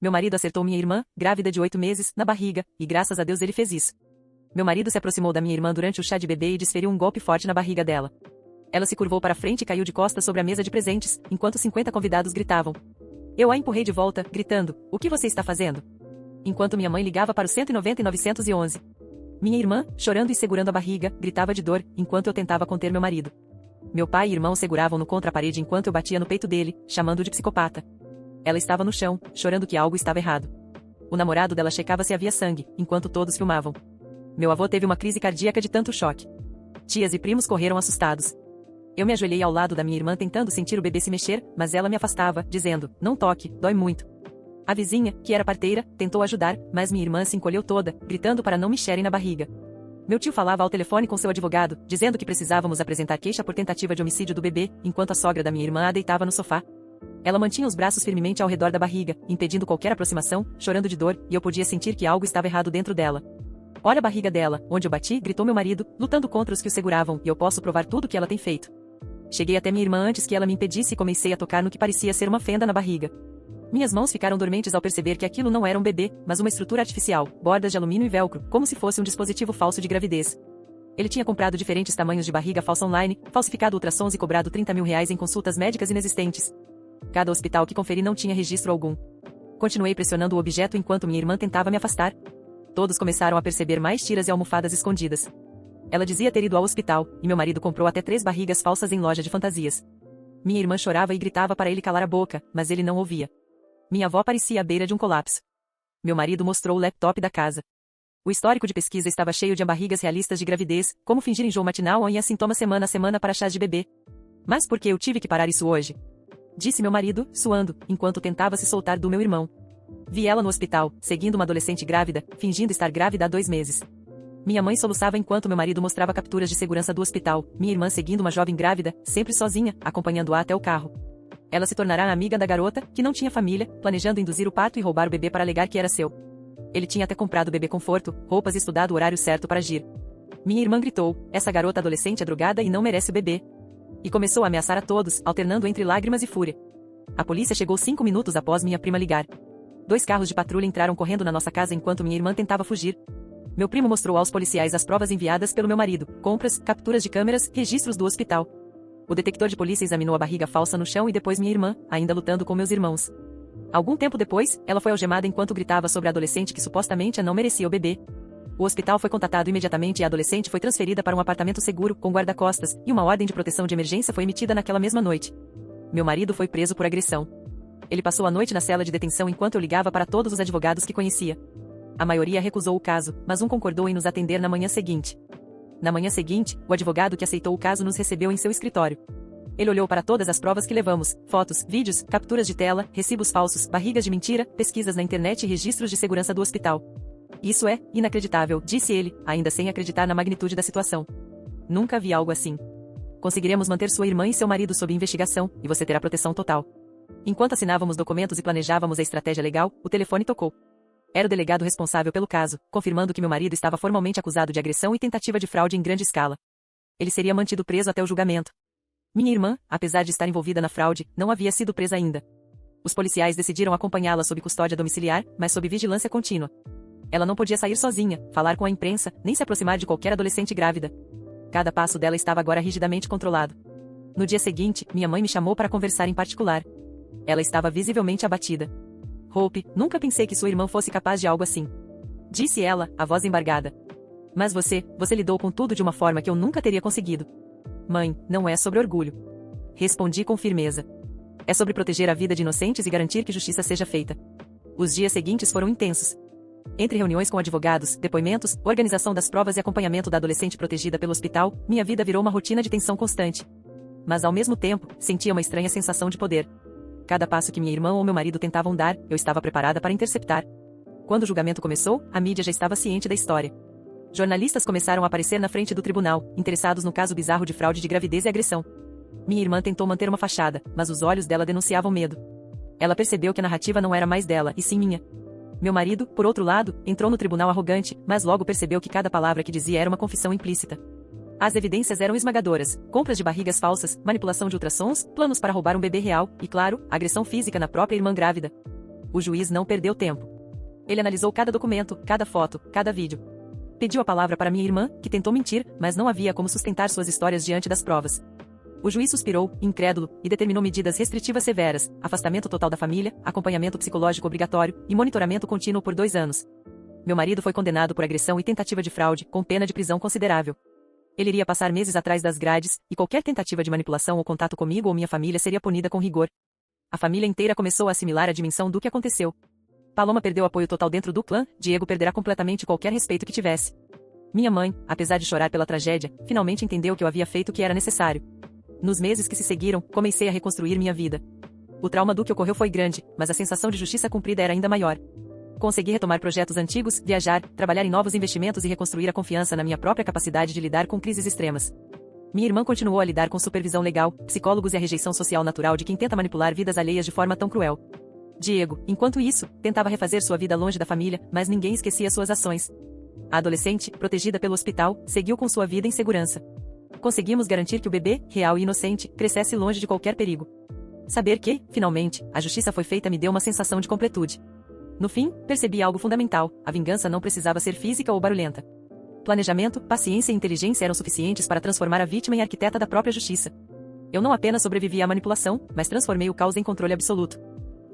Meu marido acertou minha irmã, grávida de 8 meses, na barriga, e graças a Deus ele fez isso. Meu marido se aproximou da minha irmã durante o chá de bebê e desferiu um golpe forte na barriga dela. Ela se curvou para frente e caiu de costas sobre a mesa de presentes, enquanto 50 convidados gritavam. Eu a empurrei de volta, gritando, o que você está fazendo? Enquanto minha mãe ligava para o 190 e 911. Minha irmã, chorando e segurando a barriga, gritava de dor, enquanto eu tentava conter meu marido. Meu pai e irmão seguravam-no contra a parede enquanto eu batia no peito dele, chamando-o de psicopata. Ela estava no chão, chorando que algo estava errado. O namorado dela checava se havia sangue, enquanto todos filmavam. Meu avô teve uma crise cardíaca de tanto choque. Tias e primos correram assustados. Eu me ajoelhei ao lado da minha irmã tentando sentir o bebê se mexer, mas ela me afastava, dizendo, não toque, dói muito. A vizinha, que era parteira, tentou ajudar, mas minha irmã se encolheu toda, gritando para não mexerem na barriga. Meu tio falava ao telefone com seu advogado, dizendo que precisávamos apresentar queixa por tentativa de homicídio do bebê, enquanto a sogra da minha irmã a deitava no sofá. Ela mantinha os braços firmemente ao redor da barriga, impedindo qualquer aproximação, chorando de dor, e eu podia sentir que algo estava errado dentro dela. Olha a barriga dela, onde eu bati, gritou meu marido, lutando contra os que o seguravam, e eu posso provar tudo o que ela tem feito. Cheguei até minha irmã antes que ela me impedisse e comecei a tocar no que parecia ser uma fenda na barriga. Minhas mãos ficaram dormentes ao perceber que aquilo não era um bebê, mas uma estrutura artificial, bordas de alumínio e velcro, como se fosse um dispositivo falso de gravidez. Ele tinha comprado diferentes tamanhos de barriga falsa online, falsificado ultrassons e cobrado R$30 mil em consultas médicas inexistentes. Cada hospital que conferi não tinha registro algum. Continuei pressionando o objeto enquanto minha irmã tentava me afastar. Todos começaram a perceber mais tiras e almofadas escondidas. Ela dizia ter ido ao hospital, e meu marido comprou até 3 barrigas falsas em loja de fantasias. Minha irmã chorava e gritava para ele calar a boca, mas ele não ouvia. Minha avó parecia à beira de um colapso. Meu marido mostrou o laptop da casa. O histórico de pesquisa estava cheio de barrigas realistas de gravidez, como fingir enjoo matinal ou em assintomas semana a semana para chás de bebê. Mas por que eu tive que parar isso hoje? Disse meu marido, suando, enquanto tentava se soltar do meu irmão. Vi ela no hospital, seguindo uma adolescente grávida, fingindo estar grávida há 2 meses. Minha mãe soluçava enquanto meu marido mostrava capturas de segurança do hospital, minha irmã seguindo uma jovem grávida, sempre sozinha, acompanhando-a até o carro. Ela se tornará amiga da garota, que não tinha família, planejando induzir o parto e roubar o bebê para alegar que era seu. Ele tinha até comprado o bebê conforto, roupas e estudado o horário certo para agir. Minha irmã gritou, essa garota adolescente é drogada e não merece o bebê. E começou a ameaçar a todos, alternando entre lágrimas e fúria. A polícia chegou 5 minutos após minha prima ligar. 2 carros de patrulha entraram correndo na nossa casa enquanto minha irmã tentava fugir. Meu primo mostrou aos policiais as provas enviadas pelo meu marido, compras, capturas de câmeras, registros do hospital. O detector de polícia examinou a barriga falsa no chão e depois minha irmã, ainda lutando com meus irmãos. Algum tempo depois, ela foi algemada enquanto gritava sobre a adolescente que supostamente não merecia o bebê. O hospital foi contatado imediatamente e a adolescente foi transferida para um apartamento seguro, com guarda-costas, e uma ordem de proteção de emergência foi emitida naquela mesma noite. Meu marido foi preso por agressão. Ele passou a noite na cela de detenção enquanto eu ligava para todos os advogados que conhecia. A maioria recusou o caso, mas um concordou em nos atender na manhã seguinte. Na manhã seguinte, o advogado que aceitou o caso nos recebeu em seu escritório. Ele olhou para todas as provas que levamos, fotos, vídeos, capturas de tela, recibos falsos, barrigas de mentira, pesquisas na internet e registros de segurança do hospital. Isso é inacreditável, disse ele, ainda sem acreditar na magnitude da situação. Nunca vi algo assim. Conseguiremos manter sua irmã e seu marido sob investigação, e você terá proteção total. Enquanto assinávamos documentos e planejávamos a estratégia legal, o telefone tocou. Era o delegado responsável pelo caso, confirmando que meu marido estava formalmente acusado de agressão e tentativa de fraude em grande escala. Ele seria mantido preso até o julgamento. Minha irmã, apesar de estar envolvida na fraude, não havia sido presa ainda. Os policiais decidiram acompanhá-la sob custódia domiciliar, mas sob vigilância contínua. Ela não podia sair sozinha, falar com a imprensa, nem se aproximar de qualquer adolescente grávida. Cada passo dela estava agora rigidamente controlado. No dia seguinte, minha mãe me chamou para conversar em particular. Ela estava visivelmente abatida. Hope, nunca pensei que sua irmã fosse capaz de algo assim. Disse ela, a voz embargada. Mas você lidou com tudo de uma forma que eu nunca teria conseguido. Mãe, não é sobre orgulho. Respondi com firmeza. É sobre proteger a vida de inocentes e garantir que justiça seja feita. Os dias seguintes foram intensos. Entre reuniões com advogados, depoimentos, organização das provas e acompanhamento da adolescente protegida pelo hospital, minha vida virou uma rotina de tensão constante. Mas ao mesmo tempo, sentia uma estranha sensação de poder. Cada passo que minha irmã ou meu marido tentavam dar, eu estava preparada para interceptar. Quando o julgamento começou, a mídia já estava ciente da história. Jornalistas começaram a aparecer na frente do tribunal, interessados no caso bizarro de fraude de gravidez e agressão. Minha irmã tentou manter uma fachada, mas os olhos dela denunciavam medo. Ela percebeu que a narrativa não era mais dela, e sim minha. Meu marido, por outro lado, entrou no tribunal arrogante, mas logo percebeu que cada palavra que dizia era uma confissão implícita. As evidências eram esmagadoras: compras de barrigas falsas, manipulação de ultrassons, planos para roubar um bebê real e, claro, agressão física na própria irmã grávida. O juiz não perdeu tempo. Ele analisou cada documento, cada foto, cada vídeo. Pediu a palavra para minha irmã, que tentou mentir, mas não havia como sustentar suas histórias diante das provas. O juiz suspirou, incrédulo, e determinou medidas restritivas severas, afastamento total da família, acompanhamento psicológico obrigatório e monitoramento contínuo por 2 anos. Meu marido foi condenado por agressão e tentativa de fraude, com pena de prisão considerável. Ele iria passar meses atrás das grades, e qualquer tentativa de manipulação ou contato comigo ou minha família seria punida com rigor. A família inteira começou a assimilar a dimensão do que aconteceu. Paloma perdeu apoio total dentro do clã, Diego perderá completamente qualquer respeito que tivesse. Minha mãe, apesar de chorar pela tragédia, finalmente entendeu que eu havia feito o que era necessário. Nos meses que se seguiram, comecei a reconstruir minha vida. O trauma do que ocorreu foi grande, mas a sensação de justiça cumprida era ainda maior. Consegui retomar projetos antigos, viajar, trabalhar em novos investimentos e reconstruir a confiança na minha própria capacidade de lidar com crises extremas. Minha irmã continuou a lidar com supervisão legal, psicólogos e a rejeição social natural de quem tenta manipular vidas alheias de forma tão cruel. Diego, enquanto isso, tentava refazer sua vida longe da família, mas ninguém esquecia suas ações. A adolescente, protegida pelo hospital, seguiu com sua vida em segurança. Conseguimos garantir que o bebê, real e inocente, crescesse longe de qualquer perigo. Saber que, finalmente, a justiça foi feita me deu uma sensação de completude. No fim, percebi algo fundamental: a vingança não precisava ser física ou barulhenta. Planejamento, paciência e inteligência eram suficientes para transformar a vítima em arquiteta da própria justiça. Eu não apenas sobrevivi à manipulação, mas transformei o caos em controle absoluto.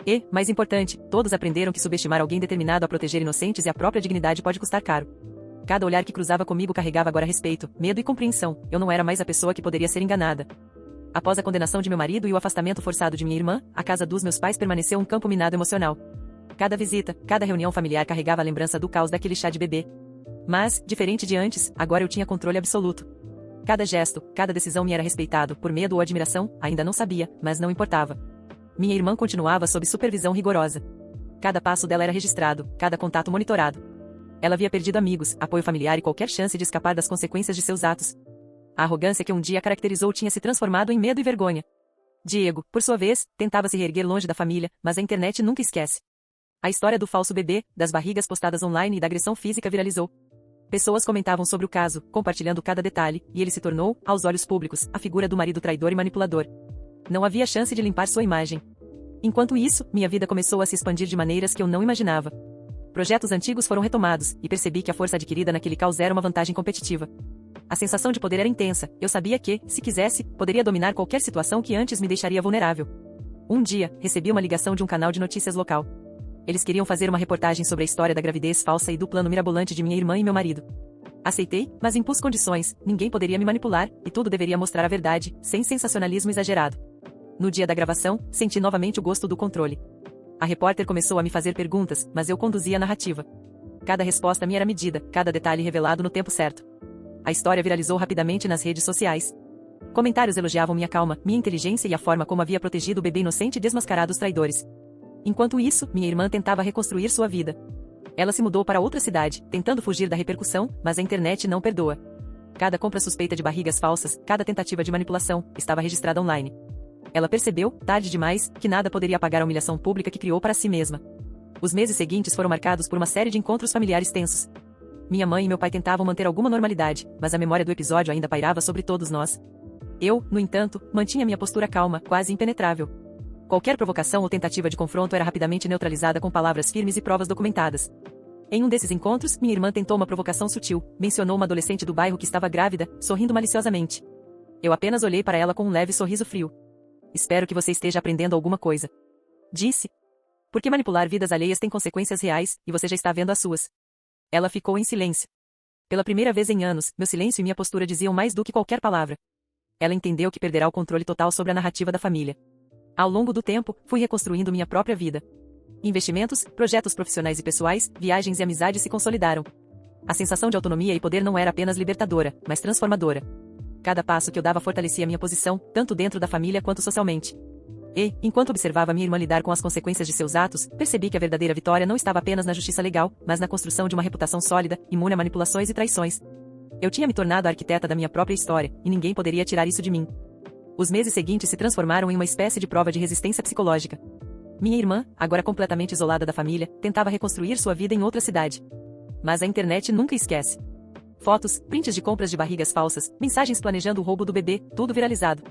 E, mais importante, todos aprenderam que subestimar alguém determinado a proteger inocentes e a própria dignidade pode custar caro. Cada olhar que cruzava comigo carregava agora respeito, medo e compreensão. Eu não era mais a pessoa que poderia ser enganada. Após a condenação de meu marido e o afastamento forçado de minha irmã, a casa dos meus pais permaneceu um campo minado emocional. Cada visita, cada reunião familiar carregava a lembrança do caos daquele chá de bebê. Mas, diferente de antes, agora eu tinha controle absoluto. Cada gesto, cada decisão me era respeitado, por medo ou admiração, ainda não sabia, mas não importava. Minha irmã continuava sob supervisão rigorosa. Cada passo dela era registrado, cada contato monitorado. Ela havia perdido amigos, apoio familiar e qualquer chance de escapar das consequências de seus atos. A arrogância que um dia a caracterizou tinha se transformado em medo e vergonha. Diego, por sua vez, tentava se reerguer longe da família, mas a internet nunca esquece. A história do falso bebê, das barrigas postadas online e da agressão física viralizou. Pessoas comentavam sobre o caso, compartilhando cada detalhe, e ele se tornou, aos olhos públicos, a figura do marido traidor e manipulador. Não havia chance de limpar sua imagem. Enquanto isso, minha vida começou a se expandir de maneiras que eu não imaginava. Projetos antigos foram retomados, e percebi que a força adquirida naquele caos era uma vantagem competitiva. A sensação de poder era intensa, eu sabia que, se quisesse, poderia dominar qualquer situação que antes me deixaria vulnerável. Um dia, recebi uma ligação de um canal de notícias local. Eles queriam fazer uma reportagem sobre a história da gravidez falsa e do plano mirabolante de minha irmã e meu marido. Aceitei, mas impus condições: ninguém poderia me manipular, e tudo deveria mostrar a verdade, sem sensacionalismo exagerado. No dia da gravação, senti novamente o gosto do controle. A repórter começou a me fazer perguntas, mas eu conduzia a narrativa. Cada resposta me era medida, cada detalhe revelado no tempo certo. A história viralizou rapidamente nas redes sociais. Comentários elogiavam minha calma, minha inteligência e a forma como havia protegido o bebê inocente e desmascarado os traidores. Enquanto isso, minha irmã tentava reconstruir sua vida. Ela se mudou para outra cidade, tentando fugir da repercussão, mas a internet não perdoa. Cada compra suspeita de barrigas falsas, cada tentativa de manipulação, estava registrada online. Ela percebeu, tarde demais, que nada poderia apagar a humilhação pública que criou para si mesma. Os meses seguintes foram marcados por uma série de encontros familiares tensos. Minha mãe e meu pai tentavam manter alguma normalidade, mas a memória do episódio ainda pairava sobre todos nós. Eu, no entanto, mantinha minha postura calma, quase impenetrável. Qualquer provocação ou tentativa de confronto era rapidamente neutralizada com palavras firmes e provas documentadas. Em um desses encontros, minha irmã tentou uma provocação sutil, mencionou uma adolescente do bairro que estava grávida, sorrindo maliciosamente. Eu apenas olhei para ela com um leve sorriso frio. Espero que você esteja aprendendo alguma coisa. Disse. Porque manipular vidas alheias tem consequências reais, e você já está vendo as suas. Ela ficou em silêncio. Pela primeira vez em anos, meu silêncio e minha postura diziam mais do que qualquer palavra. Ela entendeu que perderá o controle total sobre a narrativa da família. Ao longo do tempo, fui reconstruindo minha própria vida. Investimentos, projetos profissionais e pessoais, viagens e amizades se consolidaram. A sensação de autonomia e poder não era apenas libertadora, mas transformadora. Cada passo que eu dava fortalecia minha posição, tanto dentro da família quanto socialmente. E, enquanto observava minha irmã lidar com as consequências de seus atos, percebi que a verdadeira vitória não estava apenas na justiça legal, mas na construção de uma reputação sólida, imune a manipulações e traições. Eu tinha me tornado a arquiteta da minha própria história, e ninguém poderia tirar isso de mim. Os meses seguintes se transformaram em uma espécie de prova de resistência psicológica. Minha irmã, agora completamente isolada da família, tentava reconstruir sua vida em outra cidade. Mas a internet nunca esquece. Fotos, prints de compras de barrigas falsas, mensagens planejando o roubo do bebê, tudo viralizado.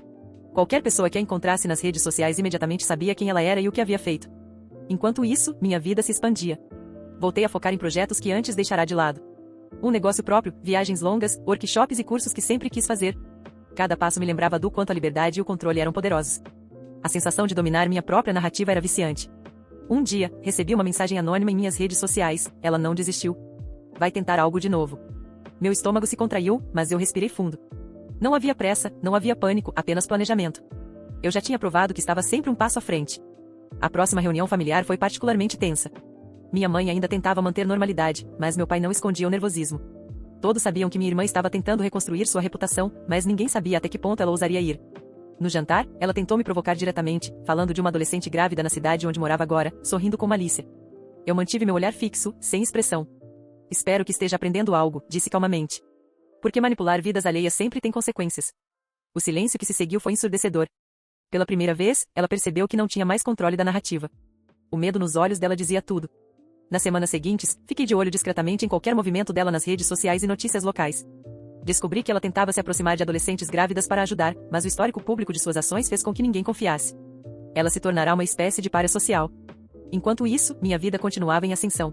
Qualquer pessoa que a encontrasse nas redes sociais imediatamente sabia quem ela era e o que havia feito. Enquanto isso, minha vida se expandia. Voltei a focar em projetos que antes deixara de lado. Um negócio próprio, viagens longas, workshops e cursos que sempre quis fazer. Cada passo me lembrava do quanto a liberdade e o controle eram poderosos. A sensação de dominar minha própria narrativa era viciante. Um dia, recebi uma mensagem anônima em minhas redes sociais. Ela não desistiu. Vai tentar algo de novo. Meu estômago se contraiu, mas eu respirei fundo. Não havia pressa, não havia pânico, apenas planejamento. Eu já tinha provado que estava sempre um passo à frente. A próxima reunião familiar foi particularmente tensa. Minha mãe ainda tentava manter normalidade, mas meu pai não escondia o nervosismo. Todos sabiam que minha irmã estava tentando reconstruir sua reputação, mas ninguém sabia até que ponto ela ousaria ir. No jantar, ela tentou me provocar diretamente, falando de uma adolescente grávida na cidade onde morava agora, sorrindo com malícia. Eu mantive meu olhar fixo, sem expressão. Espero que esteja aprendendo algo, disse calmamente. Porque manipular vidas alheias sempre tem consequências. O silêncio que se seguiu foi ensurdecedor. Pela primeira vez, ela percebeu que não tinha mais controle da narrativa. O medo nos olhos dela dizia tudo. Nas semanas seguintes, fiquei de olho discretamente em qualquer movimento dela nas redes sociais e notícias locais. Descobri que ela tentava se aproximar de adolescentes grávidas para ajudar, mas o histórico público de suas ações fez com que ninguém confiasse. Ela se tornará uma espécie de pária social. Enquanto isso, minha vida continuava em ascensão.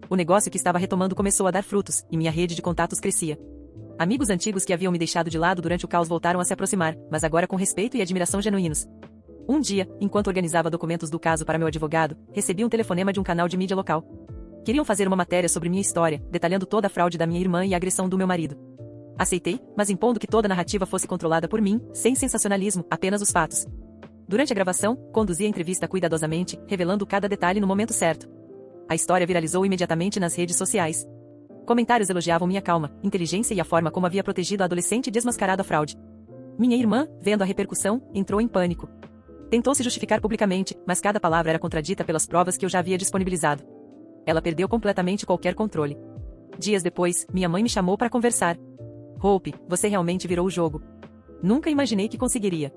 O negócio que estava retomando começou a dar frutos, e minha rede de contatos crescia. Amigos antigos que haviam me deixado de lado durante o caos voltaram a se aproximar, mas agora com respeito e admiração genuínos. Um dia, enquanto organizava documentos do caso para meu advogado, recebi um telefonema de um canal de mídia local. Queriam fazer uma matéria sobre minha história, detalhando toda a fraude da minha irmã e a agressão do meu marido. Aceitei, mas impondo que toda a narrativa fosse controlada por mim, sem sensacionalismo, apenas os fatos. Durante a gravação, conduzi a entrevista cuidadosamente, revelando cada detalhe no momento certo. A história viralizou imediatamente nas redes sociais. Comentários elogiavam minha calma, inteligência e a forma como havia protegido a adolescente e desmascarado a fraude. Minha irmã, vendo a repercussão, entrou em pânico. Tentou se justificar publicamente, mas cada palavra era contradita pelas provas que eu já havia disponibilizado. Ela perdeu completamente qualquer controle. Dias depois, minha mãe me chamou para conversar. Hope, você realmente virou o jogo. Nunca imaginei que conseguiria.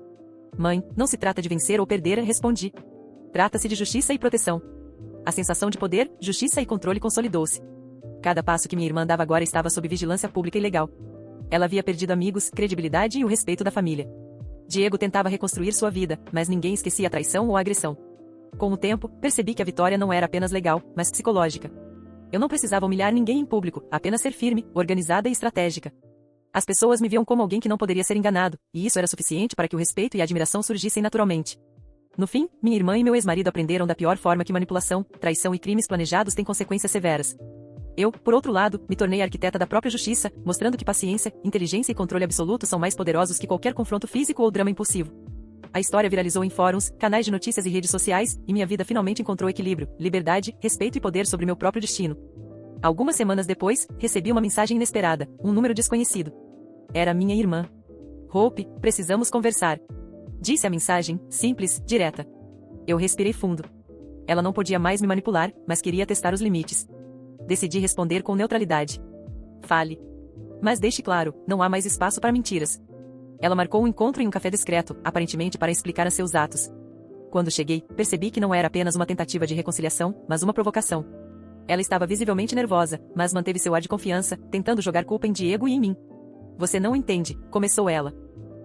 Mãe, não se trata de vencer ou perder, respondi. Trata-se de justiça e proteção. A sensação de poder, justiça e controle consolidou-se. Cada passo que minha irmã dava agora estava sob vigilância pública e legal. Ela havia perdido amigos, credibilidade e o respeito da família. Diego tentava reconstruir sua vida, mas ninguém esquecia a traição ou a agressão. Com o tempo, percebi que a vitória não era apenas legal, mas psicológica. Eu não precisava humilhar ninguém em público, apenas ser firme, organizada e estratégica. As pessoas me viam como alguém que não poderia ser enganado, e isso era suficiente para que o respeito e a admiração surgissem naturalmente. No fim, minha irmã e meu ex-marido aprenderam da pior forma que manipulação, traição e crimes planejados têm consequências severas. Eu, por outro lado, me tornei arquiteta da própria justiça, mostrando que paciência, inteligência e controle absoluto são mais poderosos que qualquer confronto físico ou drama impulsivo. A história viralizou em fóruns, canais de notícias e redes sociais, e minha vida finalmente encontrou equilíbrio, liberdade, respeito e poder sobre meu próprio destino. Algumas semanas depois, recebi uma mensagem inesperada, um número desconhecido. Era minha irmã. Hope, precisamos conversar. Disse a mensagem, simples, direta. Eu respirei fundo. Ela não podia mais me manipular, mas queria testar os limites. Decidi responder com neutralidade. Fale. Mas deixe claro, não há mais espaço para mentiras. Ela marcou um encontro em um café discreto, aparentemente para explicar seus atos. Quando cheguei, percebi que não era apenas uma tentativa de reconciliação, mas uma provocação. Ela estava visivelmente nervosa, mas manteve seu ar de confiança, tentando jogar culpa em Diego e em mim. Você não entende, começou ela.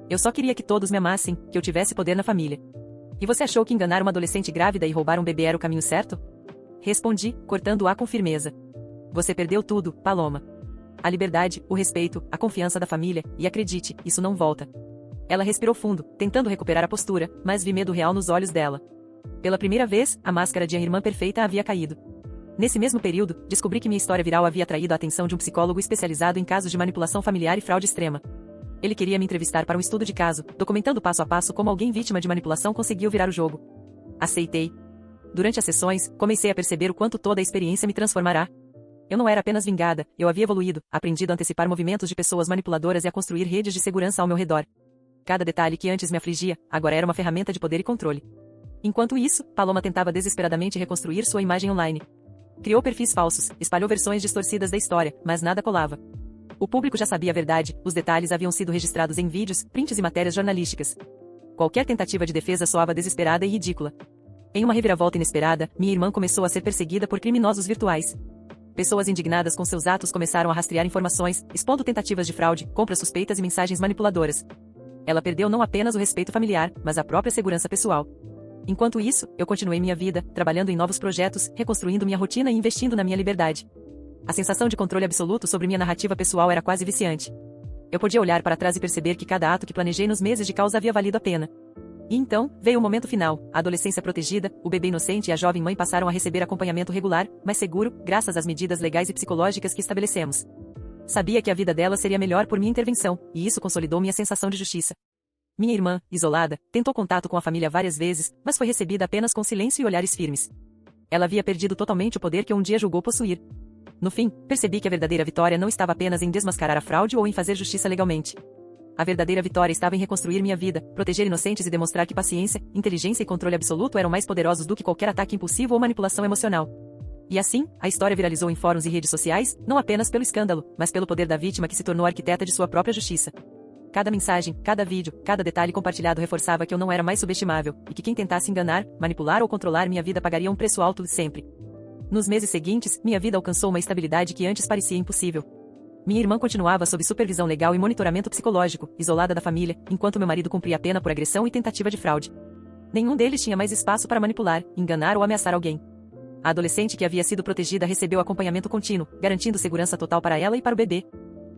Eu só queria que todos me amassem, que eu tivesse poder na família. E você achou que enganar uma adolescente grávida e roubar um bebê era o caminho certo? Respondi, cortando-a com firmeza. Você perdeu tudo, Paloma. A liberdade, o respeito, a confiança da família, e acredite, isso não volta. Ela respirou fundo, tentando recuperar a postura, mas vi medo real nos olhos dela. Pela primeira vez, a máscara de a irmã perfeita havia caído. Nesse mesmo período, descobri que minha história viral havia atraído a atenção de um psicólogo especializado em casos de manipulação familiar e fraude extrema. Ele queria me entrevistar para um estudo de caso, documentando passo a passo como alguém vítima de manipulação conseguiu virar o jogo. Aceitei. Durante as sessões, comecei a perceber o quanto toda a experiência me transformará. Eu não era apenas vingada, eu havia evoluído, aprendido a antecipar movimentos de pessoas manipuladoras e a construir redes de segurança ao meu redor. Cada detalhe que antes me afligia, agora era uma ferramenta de poder e controle. Enquanto isso, Paloma tentava desesperadamente reconstruir sua imagem online. Criou perfis falsos, espalhou versões distorcidas da história, mas nada colava. O público já sabia a verdade, os detalhes haviam sido registrados em vídeos, prints e matérias jornalísticas. Qualquer tentativa de defesa soava desesperada e ridícula. Em uma reviravolta inesperada, minha irmã começou a ser perseguida por criminosos virtuais. Pessoas indignadas com seus atos começaram a rastrear informações, expondo tentativas de fraude, compras suspeitas e mensagens manipuladoras. Ela perdeu não apenas o respeito familiar, mas a própria segurança pessoal. Enquanto isso, eu continuei minha vida, trabalhando em novos projetos, reconstruindo minha rotina e investindo na minha liberdade. A sensação de controle absoluto sobre minha narrativa pessoal era quase viciante. Eu podia olhar para trás e perceber que cada ato que planejei nos meses de caos havia valido a pena. E então, veio o momento final, a adolescência protegida, o bebê inocente e a jovem mãe passaram a receber acompanhamento regular, mas seguro, graças às medidas legais e psicológicas que estabelecemos. Sabia que a vida dela seria melhor por minha intervenção, e isso consolidou minha sensação de justiça. Minha irmã, isolada, tentou contato com a família várias vezes, mas foi recebida apenas com silêncio e olhares firmes. Ela havia perdido totalmente o poder que um dia julgou possuir. No fim, percebi que a verdadeira vitória não estava apenas em desmascarar a fraude ou em fazer justiça legalmente. A verdadeira vitória estava em reconstruir minha vida, proteger inocentes e demonstrar que paciência, inteligência e controle absoluto eram mais poderosos do que qualquer ataque impulsivo ou manipulação emocional. E assim, a história viralizou em fóruns e redes sociais, não apenas pelo escândalo, mas pelo poder da vítima que se tornou arquiteta de sua própria justiça. Cada mensagem, cada vídeo, cada detalhe compartilhado reforçava que eu não era mais subestimável, e que quem tentasse enganar, manipular ou controlar minha vida pagaria um preço alto sempre. Nos meses seguintes, minha vida alcançou uma estabilidade que antes parecia impossível. Minha irmã continuava sob supervisão legal e monitoramento psicológico, isolada da família, enquanto meu marido cumpria a pena por agressão e tentativa de fraude. Nenhum deles tinha mais espaço para manipular, enganar ou ameaçar alguém. A adolescente que havia sido protegida recebeu acompanhamento contínuo, garantindo segurança total para ela e para o bebê.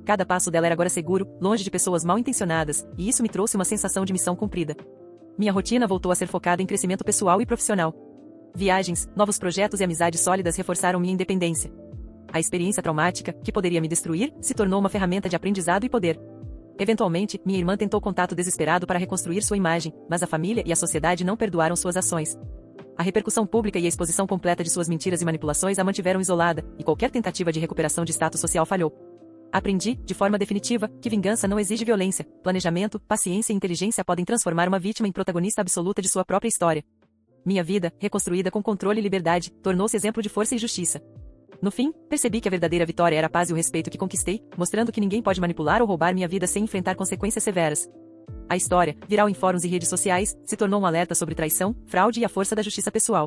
Cada passo dela era agora seguro, longe de pessoas mal intencionadas, e isso me trouxe uma sensação de missão cumprida. Minha rotina voltou a ser focada em crescimento pessoal e profissional. Viagens, novos projetos e amizades sólidas reforçaram minha independência. A experiência traumática, que poderia me destruir, se tornou uma ferramenta de aprendizado e poder. Eventualmente, minha irmã tentou contato desesperado para reconstruir sua imagem, mas a família e a sociedade não perdoaram suas ações. A repercussão pública e a exposição completa de suas mentiras e manipulações a mantiveram isolada, e qualquer tentativa de recuperação de status social falhou. Aprendi, de forma definitiva, que vingança não exige violência, planejamento, paciência e inteligência podem transformar uma vítima em protagonista absoluta de sua própria história. Minha vida, reconstruída com controle e liberdade, tornou-se exemplo de força e justiça. No fim, percebi que a verdadeira vitória era a paz e o respeito que conquistei, mostrando que ninguém pode manipular ou roubar minha vida sem enfrentar consequências severas. A história, viral em fóruns e redes sociais, se tornou um alerta sobre traição, fraude e a força da justiça pessoal.